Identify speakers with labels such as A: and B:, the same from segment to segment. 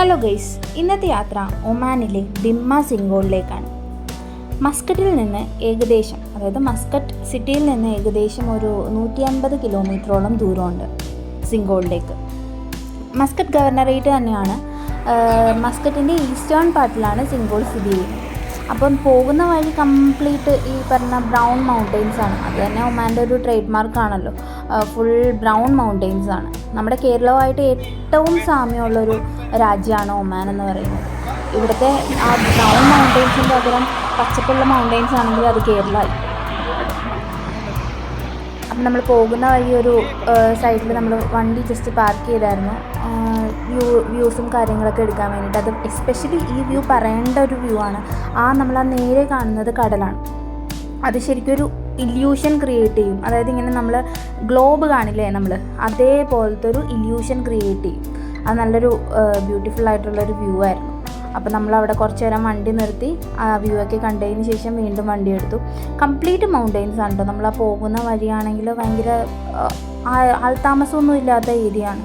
A: Hello guys, ഇന്നത്തെ യാത്ര ഒമാനിലെ ദിമ്മ സിംഗോളിലേക്കാണ്. മസ്കറ്റിൽ നിന്ന് ഏകദേശം, അതായത് മസ്കറ്റ് സിറ്റിയിൽ നിന്ന് ഏകദേശം ഒരു 150 കിലോമീറ്ററോളം ദൂരമുണ്ട് സിംഗോളിലേക്ക്. മസ്കറ്റ് ഗവർണറേറ്റ് തന്നെയാണ്. മസ്കറ്റിൻ്റെ ഈസ്റ്റേൺ പാർട്ടിലാണ് സിംഗോൾ സ്ഥിതി ചെയ്യുന്നത്. അപ്പം പോകുന്ന വഴി കംപ്ലീറ്റ് ഈ പറഞ്ഞ ബ്രൗൺ മൗണ്ടെയ്ൻസ് ആണ്. അത് തന്നെ ഒമാൻ്റെ ഒരു ട്രേഡ് മാർക്കാണല്ലോ, ഫുൾ ബ്രൗൺ മൗണ്ടെയ്ൻസ് ആണ്. നമ്മുടെ കേരളവുമായിട്ട് ഏറ്റവും സാമ്യമുള്ളൊരു രാജ്യമാണ് ഒമാൻ എന്ന് പറയുന്നത്. ഇവിടുത്തെ ആ ബ്രൗൺ മൗണ്ടെയ്ൻസിന് പകരം പച്ചപ്പുള്ള മൗണ്ടെയ്ൻസ് ആണെങ്കിൽ അത് കേരളമായി. അപ്പം നമ്മൾ പോകുന്ന വഴി ഒരു സൈഡിൽ നമ്മൾ വണ്ടി ജസ്റ്റ് പാർക്ക് ചെയ്തായിരുന്നു, വ്യൂസും കാര്യങ്ങളൊക്കെ എടുക്കാൻ വേണ്ടിയിട്ട്. അത് എസ്പെഷ്യലി ഈ വ്യൂ പറയേണ്ട ഒരു വ്യൂ ആണ്. നമ്മൾ ആ നേരെ കാണുന്നത് കടലാണ്. അത് ശരിക്കും ഒരു ഇല്യൂഷൻ ക്രിയേറ്റ് ചെയ്യും. അതായത് ഇങ്ങനെ നമ്മൾ ഗ്ലോബ് കാണില്ലേ, നമ്മൾ അതേപോലത്തെ ഒരു ഇല്യൂഷൻ ക്രിയേറ്റ് ചെയ്യും. അത് നല്ലൊരു ബ്യൂട്ടിഫുൾ ആയിട്ടുള്ളൊരു വ്യൂ ആയിരുന്നു. അപ്പോൾ നമ്മളവിടെ കുറച്ച് നേരം വണ്ടി നിർത്തി ആ വ്യൂ ഒക്കെ കണ്ടതിന് ശേഷം വീണ്ടും വണ്ടി എടുത്തു. കംപ്ലീറ്റ് മൗണ്ടെയ്ൻസ് ആണ് കേട്ടോ. നമ്മൾ ആ പോകുന്ന വഴിയാണെങ്കിൽ ഭയങ്കര ആൾതാമസമൊന്നും ഇല്ലാത്ത ഏരിയ ആണ്.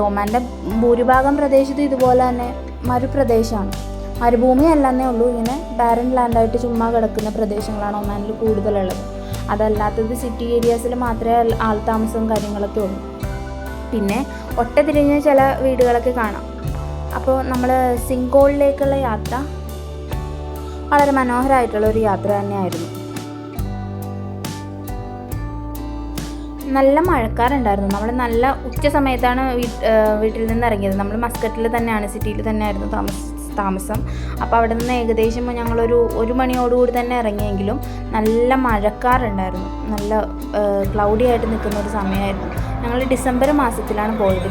A: ഒമാൻ്റെ ഭൂരിഭാഗം പ്രദേശത്തും ഇതുപോലെ തന്നെ മരുപ്രദേശമാണ്. മരുഭൂമി അല്ലെന്നേ ഉള്ളൂ, ഇങ്ങനെ ബാരൻ ലാൻഡായിട്ട് ചുമ്മാ കിടക്കുന്ന പ്രദേശങ്ങളാണ് ഒമാനിൽ കൂടുതലുള്ളത്. അതല്ലാത്തത് സിറ്റി ഏരിയാസിൽ മാത്രമേ ആൾതാമസവും കാര്യങ്ങളൊക്കെ ഉള്ളൂ. പിന്നെ ഒട്ടതിരിഞ്ഞ് ചില വീടുകളൊക്കെ കാണാം. അപ്പോൾ നമ്മൾ സിംഗോളിലേക്കുള്ള യാത്ര വളരെ മനോഹരമായിട്ടുള്ളൊരു യാത്ര തന്നെയായിരുന്നു. നല്ല മഴക്കാറുണ്ടായിരുന്നു. നമ്മൾ നല്ല ഉച്ച സമയത്താണ് വീട്ടിൽ നിന്ന് ഇറങ്ങിയത്. നമ്മൾ മസ്കറ്റിൽ തന്നെയാണ്, സിറ്റിയിൽ തന്നെയായിരുന്നു താമസം. അപ്പോൾ അവിടെ നിന്ന് ഏകദേശം ഞങ്ങളൊരു 1 മണിയോടുകൂടി തന്നെ ഇറങ്ങിയെങ്കിലും നല്ല മഴക്കാറുണ്ടായിരുന്നു. നല്ല ക്ലൗഡി ആയിട്ട് നിൽക്കുന്ന ഒരു സമയമായിരുന്നു. ഞങ്ങൾ ഡിസംബർ മാസത്തിലാണ് പോയത്.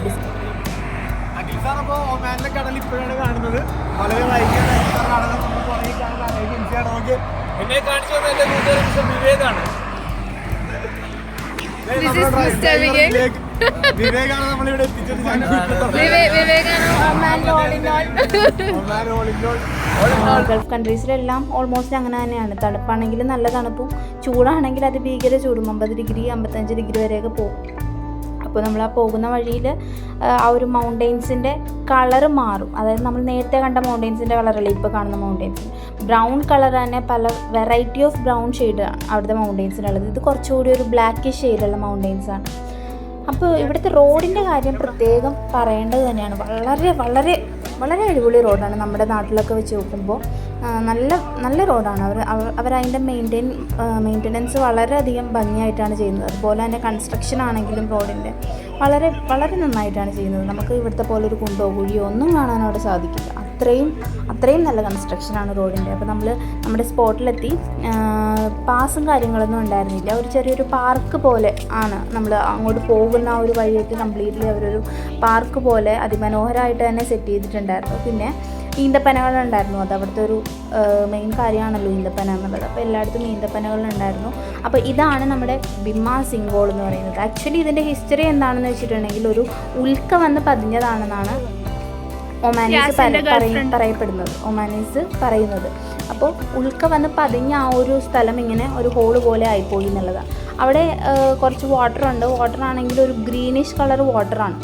A: ഗൾഫ് കൺട്രീസിലെല്ലാം ഓൾമോസ്റ്റ് അങ്ങനെ തന്നെയാണ്. തണുപ്പാണെങ്കിൽ നല്ല തണുപ്പും, ചൂടാണെങ്കിൽ അത് ഭീകര ചൂടും, 50 ഡിഗ്രി 55 ഡിഗ്രി വരെയൊക്കെ പോകും. അപ്പോൾ നമ്മൾ ആ പോകുന്ന വഴിയിൽ ആ ഒരു മൗണ്ടെയ്ൻസിൻ്റെ കളറ് മാറും. അതായത് നമ്മൾ നേരത്തെ കണ്ട മൗണ്ടെയ്ൻസിൻ്റെ കളറല്ല ഇപ്പോൾ കാണുന്ന മൗണ്ടെയ്ൻസിന്. ബ്രൗൺ കളർ തന്നെ, പല വെറൈറ്റി ഓഫ് ബ്രൗൺ ഷെയ്ഡാണ് അവിടുത്തെ മൗണ്ടെയ്ൻസിനുള്ളത്. ഇത് കുറച്ചുകൂടി ഒരു ബ്ലാക്കിഷ് ഷെയ്ഡുള്ള മൗണ്ടെയ്ൻസാണ്. അപ്പോൾ ഇവിടുത്തെ റോഡിൻ്റെ കാര്യം പ്രത്യേകം പറയേണ്ടത് തന്നെയാണ്. വളരെ വളരെ വളരെ അടിപൊളി റോഡാണ്. നമ്മുടെ നാട്ടിലൊക്കെ വെച്ച് നോക്കുമ്പോൾ നല്ല റോഡാണ്. അവരതിൻ്റെ മെയിൻ്റനൻസ് വളരെയധികം ഭംഗിയായിട്ടാണ് ചെയ്യുന്നത്. അതുപോലെ തന്നെ കൺസ്ട്രക്ഷൻ ആണെങ്കിലും റോഡിൻ്റെ വളരെ വളരെ നന്നായിട്ടാണ് ചെയ്യുന്നത്. നമുക്ക് ഇവിടുത്തെ പോലെ ഒരു കുണ്ടോ കുഴിയോ ഒന്നും കാണാനവിടെ സാധിക്കില്ല. അത്രയും നല്ല കൺസ്ട്രക്ഷനാണ് റോഡിൻ്റെ. അപ്പോൾ നമ്മൾ നമ്മുടെ സ്പോട്ടിലെത്തി. പാസും കാര്യങ്ങളൊന്നും ഉണ്ടായിരുന്നില്ല. ഒരു ചെറിയൊരു പാർക്ക് പോലെ ആണ്. നമ്മൾ അങ്ങോട്ട് പോകുന്ന ആ ഒരു വഴിയൊക്കെ കംപ്ലീറ്റ്ലി അവരൊരു പാർക്ക് പോലെ അതിമനോഹരമായിട്ട് തന്നെ സെറ്റ് ചെയ്തിട്ടുണ്ടായിരുന്നു. പിന്നെ ഈന്തപ്പനകളുണ്ടായിരുന്നു. അത് അവിടുത്തെ ഒരു മെയിൻ കാര്യമാണല്ലോ ഈന്തപ്പന എന്നുള്ളത്. അപ്പോൾ എല്ലായിടത്തും ഈന്തപ്പനകളുണ്ടായിരുന്നു. അപ്പോൾ ഇതാണ് നമ്മുടെ ദിമ്മ സിംഗോൾ എന്ന് പറയുന്നത്. ആക്ച്വലി ഇതിൻ്റെ ഹിസ്റ്ററി എന്താണെന്ന് വെച്ചിട്ടുണ്ടെങ്കിൽ ഒരു ഉൽക്ക വന്ന് പതിഞ്ഞതാണെന്നാണ് ഒമാനീസ് പറയുന്നത്. അപ്പോൾ ഉൽക്ക വന്ന് പതിഞ്ഞ ആ ഒരു സ്ഥലം ഇങ്ങനെ ഒരു ഹോള് പോലെ ആയിപ്പോയി എന്നുള്ളതാണ്. അവിടെ കുറച്ച് വാട്ടറുണ്ട്. വാട്ടറാണെങ്കിൽ ഒരു ഗ്രീനിഷ് കളർ വാട്ടറാണ്,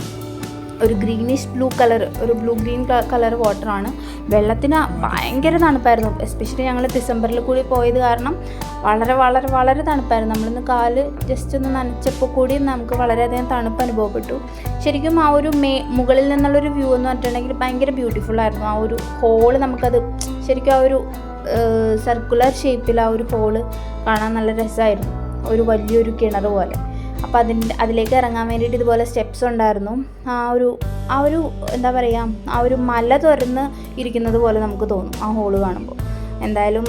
A: ഒരു ഗ്രീനിഷ് ബ്ലൂ കളർ, ഒരു ബ്ലൂ ഗ്രീൻ കളർ വാട്ടറാണ്. വെള്ളത്തിന് ഭയങ്കര തണുപ്പായിരുന്നു. എസ്പെഷ്യലി ഞങ്ങൾ ഡിസംബറിൽ കൂടി പോയത് കാരണം വളരെ വളരെ വളരെ തണുപ്പായിരുന്നു. നമ്മളിന്ന് കാല് ജസ്റ്റ് ഒന്ന് നനച്ചപ്പോൾ കൂടി നമുക്ക് വളരെയധികം തണുപ്പ് അനുഭവപ്പെട്ടു. ശരിക്കും ആ ഒരു മുകളിൽ നിന്നുള്ളൊരു വ്യൂ എന്ന് പറഞ്ഞിട്ടുണ്ടെങ്കിൽ ഭയങ്കര ബ്യൂട്ടിഫുള്ളായിരുന്നു. ആ ഒരു ഹോള് നമുക്കത് ശരിക്കും ആ ഒരു സർക്കുലർ ഷേപ്പിൽ ആ ഒരു ഹോള് കാണാൻ നല്ല രസമായിരുന്നു. ഒരു വലിയൊരു കിണർ പോലെ. അപ്പോൾ അതിലേക്ക് ഇറങ്ങാൻ വേണ്ടിയിട്ട് ഇതുപോലെ സ്റ്റെപ്സ് ഉണ്ടായിരുന്നു. ആ ഒരു എന്താ പറയുക, ആ ഒരു മല തുറന്ന് ഇരിക്കുന്നത് പോലെ നമുക്ക് തോന്നും ആ ഹോള് കാണുമ്പോൾ. എന്തായാലും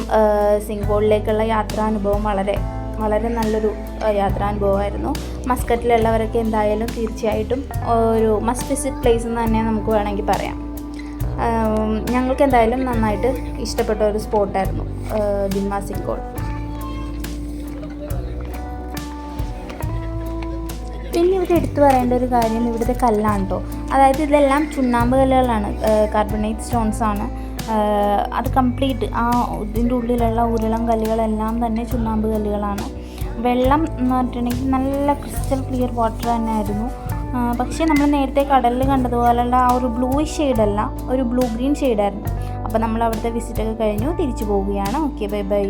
A: സിംഗോളിലേക്കുള്ള യാത്രാനുഭവം വളരെ വളരെ നല്ലൊരു യാത്രാനുഭവമായിരുന്നു. മസ്കറ്റിലുള്ളവരൊക്കെ എന്തായാലും തീർച്ചയായിട്ടും ഒരു മസ്റ്റ് വിസിറ്റ് പ്ലേസ് എന്ന് തന്നെ നമുക്ക് വേണമെങ്കിൽ പറയാം. ഞങ്ങൾക്ക് എന്തായാലും നന്നായിട്ട് ഇഷ്ടപ്പെട്ട ഒരു സ്പോട്ടായിരുന്നു ദിമ്മ സിംഗോൾ. പിന്നെ ഇവിടെ എടുത്തു പറയേണ്ട ഒരു കാര്യം ഇവിടുത്തെ കല്ലാണ് കേട്ടോ. അതായത് ഇതെല്ലാം ചുണ്ണാമ്പ് കല്ലുകളാണ്, കാർബണേറ്റ് സ്റ്റോൺസ് ആണ്. അത് കംപ്ലീറ്റ് ഇതിൻ്റെ ഉള്ളിലുള്ള ഉരുളം കല്ലുകളെല്ലാം തന്നെ ചുണ്ണാമ്പ് കല്ലുകളാണ്. വെള്ളം എന്ന് പറഞ്ഞിട്ടുണ്ടെങ്കിൽ നല്ല ക്രിസ്റ്റൽ ക്ലിയർ വാട്ടർ തന്നെയായിരുന്നു. പക്ഷേ നമ്മൾ നേരത്തെ കടലിൽ കണ്ടതുപോലുള്ള ആ ഒരു ബ്ലൂ ഷെയ്ഡല്ല, ഒരു ബ്ലൂ ഗ്രീൻ ഷെയ്ഡായിരുന്നു. അപ്പോൾ നമ്മൾ അവിടുത്തെ വിസിറ്റൊക്കെ കഴിഞ്ഞു തിരിച്ചു പോവുകയാണ്. Okay, bye bye.